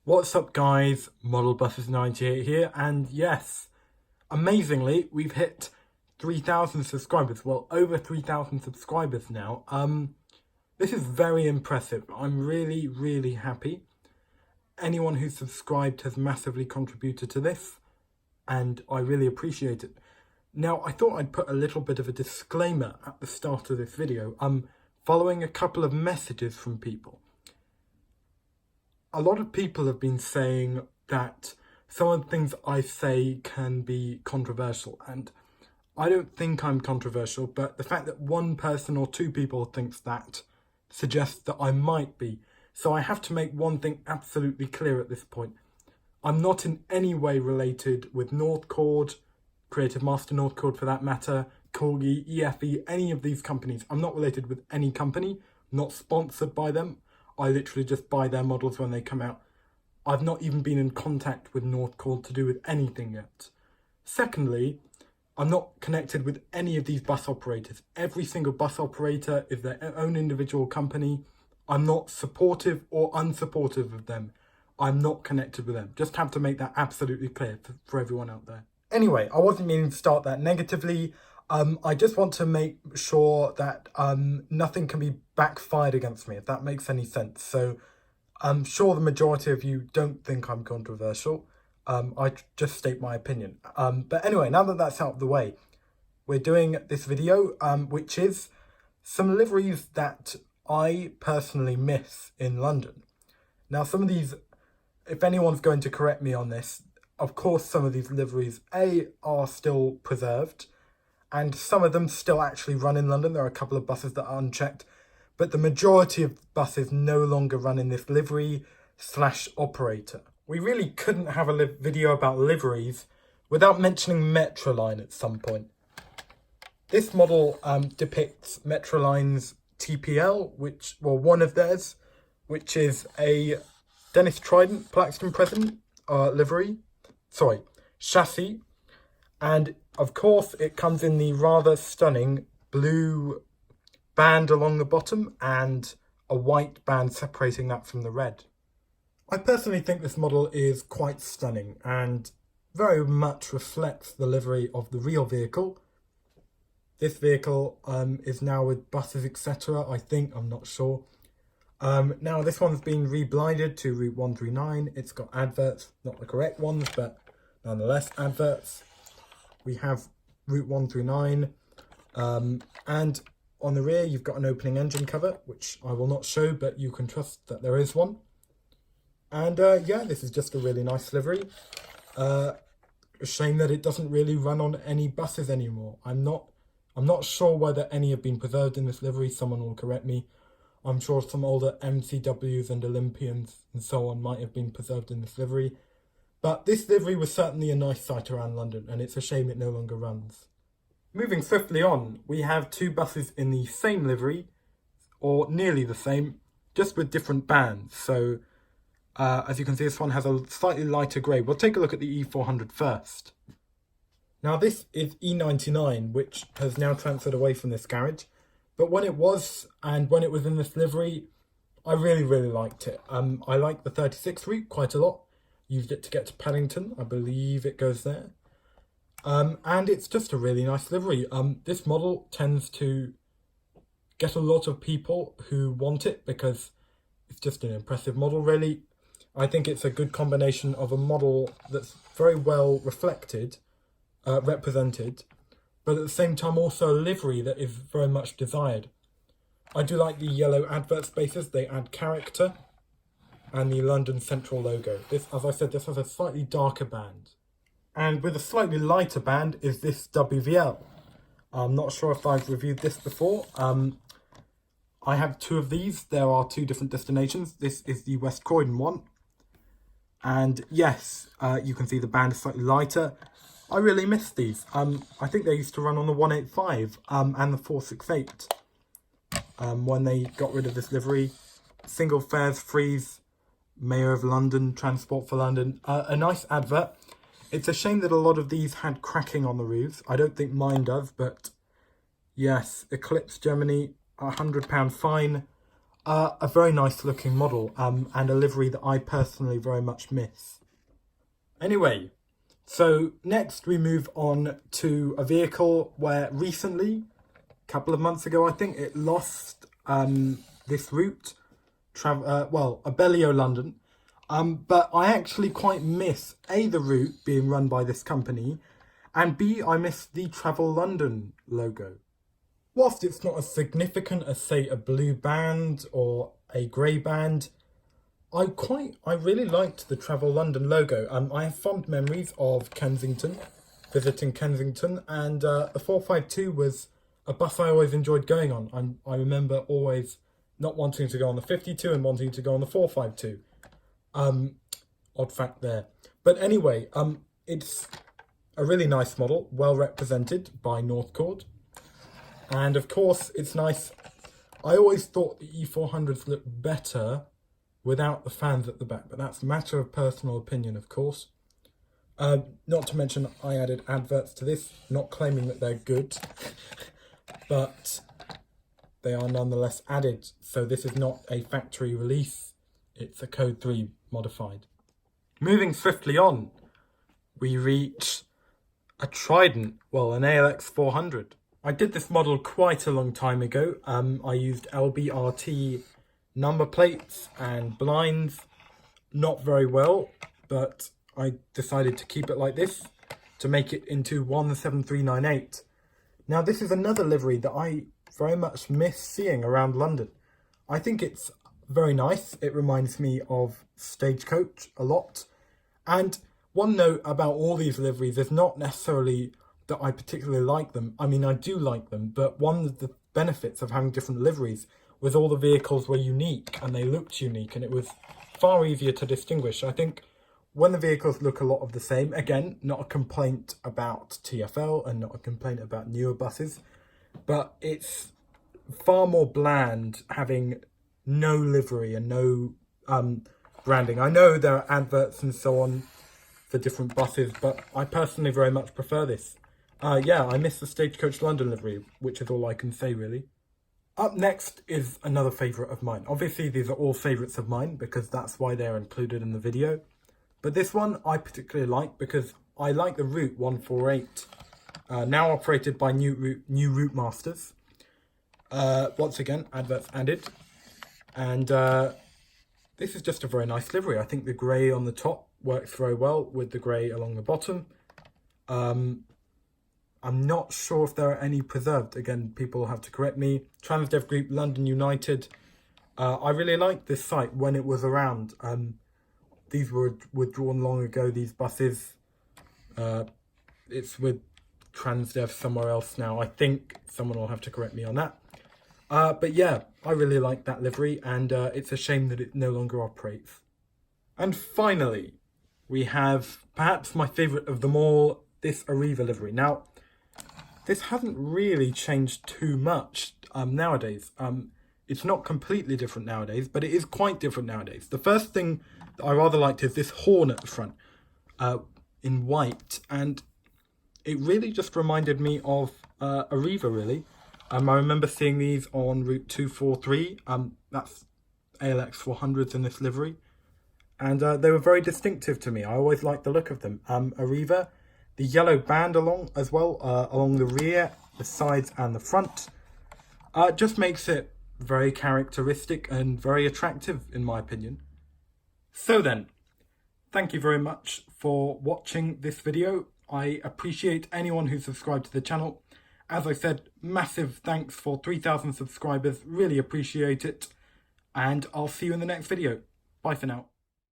What's up guys, Model Buses 98 here, and yes, amazingly we've hit 3,000 subscribers, well over 3,000 subscribers now. This is very impressive. I'm really happy. Anyone who's subscribed has massively contributed to this, and I really appreciate it. Now, I thought I'd put a little bit of a disclaimer at the start of this video. Following a couple of messages from people. A lot of people have been saying that some of the things I say can be controversial, and I don't think I'm controversial, but the fact that one person or two people thinks that suggests that I might be. So I have to make one thing absolutely clear at this point. I'm not in any way related with Northcord, Creative Master Northcord for that matter, Corgi, EFE, any of these companies. I'm not related with any company, not sponsored by them. I literally just buy their models when they come out. I've not even been in contact with Northcord to do with anything yet. Secondly, I'm not connected with any of these bus operators. Every single bus operator is their own individual company. I'm not supportive or unsupportive of them. I'm not connected with them. Just have to make that absolutely clear for everyone out there. Anyway, I wasn't meaning to start that negatively. I just want to make sure that nothing can be backfired against me, if that makes any sense. So I'm sure the majority of you don't think I'm controversial. I just state my opinion. But anyway, now that that's out of the way, we're doing this video, which is some liveries that I personally miss in London. Now, some of these, if anyone's going to correct me on this, of course, some of these liveries, are still preserved, and some of them still actually run in London. There are a couple of buses that are unchecked, but the majority of buses no longer run in this livery/operator. We really couldn't have a video about liveries without mentioning Metroline at some point. This model depicts Metroline's TPL, one of theirs, which is a Dennis Trident Plaxton President chassis. And of course, it comes in the rather stunning blue band along the bottom and a white band separating that from the red. I personally think this model is quite stunning and very much reflects the livery of the real vehicle. This vehicle is now with buses, etc. I think, I'm not sure. Now this one's been reblinded to Route 139. It's got adverts, not the correct ones, but nonetheless adverts. We have Route 139, and on the rear you've got an opening engine cover, which I will not show, but you can trust that there is one. And yeah, this is just a really nice livery. A shame that it doesn't really run on any buses anymore. I'm not sure whether any have been preserved in this livery. Someone will correct me. I'm sure some older MCWs and Olympians and so on might have been preserved in this livery. But this livery was certainly a nice sight around London, and it's a shame it no longer runs. Moving swiftly on, we have two buses in the same livery, or nearly the same, just with different bands. So, as you can see, this one has a slightly lighter grey. We'll take a look at the E400 first. Now, this is E99, which has now transferred away from this garage. But when it was in this livery, I really liked it. I like the 36 route quite a lot. Used it to get to Paddington, I believe it goes there. And it's just a really nice livery. This model tends to get a lot of people who want it because it's just an impressive model, really. I think it's a good combination of a model that's very well represented, but at the same time also a livery that is very much desired. I do like the yellow advert spaces, they add character. And the London Central logo. This, as I said, this has a slightly darker band. And with a slightly lighter band is this WVL. I'm not sure if I've reviewed this before. I have two of these. There are two different destinations. This is the West Croydon one. And yes, you can see the band is slightly lighter. I really miss these. I think they used to run on the 185 and the 468 when they got rid of this livery. Single fares, freeze. Mayor of London, Transport for London, a nice advert. It's a shame that a lot of these had cracking on the roofs. I don't think mine does, but yes, Eclipse Germany, £100 fine. a very nice looking model and a livery that I personally very much miss. Anyway, so next we move on to a vehicle where recently, a couple of months ago I think, it lost this route, Abellio London. But I actually quite miss A, the route being run by this company, and B, I miss the Travel London logo. Whilst it's not as significant as, say, a blue band or a grey band, I really liked the Travel London logo. I have fond memories of Kensington, visiting Kensington, and the 452 was a bus I always enjoyed going on. I remember always not wanting to go on the 52 and wanting to go on the 452. Odd fact there. But anyway, it's a really nice model, well represented by Northcourt. And of course, it's nice. I always thought the E400s looked better without the fans at the back, but that's a matter of personal opinion, of course. Not to mention, I added adverts to this, not claiming that they're good, but they are nonetheless added. So this is not a factory release, it's a Code 3 modified. Moving swiftly on, we reach a Trident, an ALX 400. I did this model quite a long time ago. I used LBRT number plates and blinds, not very well, but I decided to keep it like this to make it into 17398. Now this is another livery that I very much miss seeing around London. I think it's very nice. It reminds me of Stagecoach a lot. And one note about all these liveries is not necessarily that I particularly like them. I mean, I do like them, but one of the benefits of having different liveries was all the vehicles were unique and they looked unique, and it was far easier to distinguish. I think when the vehicles look a lot of the same, again, not a complaint about TfL and not a complaint about newer buses, but it's far more bland having no livery and no branding. I know there are adverts and so on for different buses, but I personally very much prefer this. Yeah, I miss the Stagecoach London livery, which is all I can say, really. Up next is another favourite of mine. Obviously, these are all favourites of mine because that's why they're included in the video. But this one I particularly like because I like the Route 148, now operated by New Route Masters. Once again, adverts added. And this is just a very nice livery. I think the grey on the top works very well with the grey along the bottom. I'm not sure if there are any preserved. Again, people have to correct me. Transdev Group, London United. I really liked this site when it was around. These were withdrawn long ago, these buses. It's with Transdev somewhere else now. I think someone will have to correct me on that. But yeah, I really like that livery, and it's a shame that it no longer operates. And finally, we have perhaps my favourite of them all, this Arriva livery. Now, this hasn't really changed too much nowadays. It's not completely different nowadays, but it is quite different nowadays. The first thing that I rather liked is this horn at the front in white, and it really just reminded me of Arriva, really. I remember seeing these on Route 243, that's ALX 400s in this livery, and they were very distinctive to me. I always liked the look of them. Arriva, the yellow band along the rear, the sides and the front, just makes it very characteristic and very attractive in my opinion. So then, thank you very much for watching this video. I appreciate anyone who subscribed to the channel. As I said, massive thanks for 3,000 subscribers, really appreciate it, and I'll see you in the next video. Bye for now.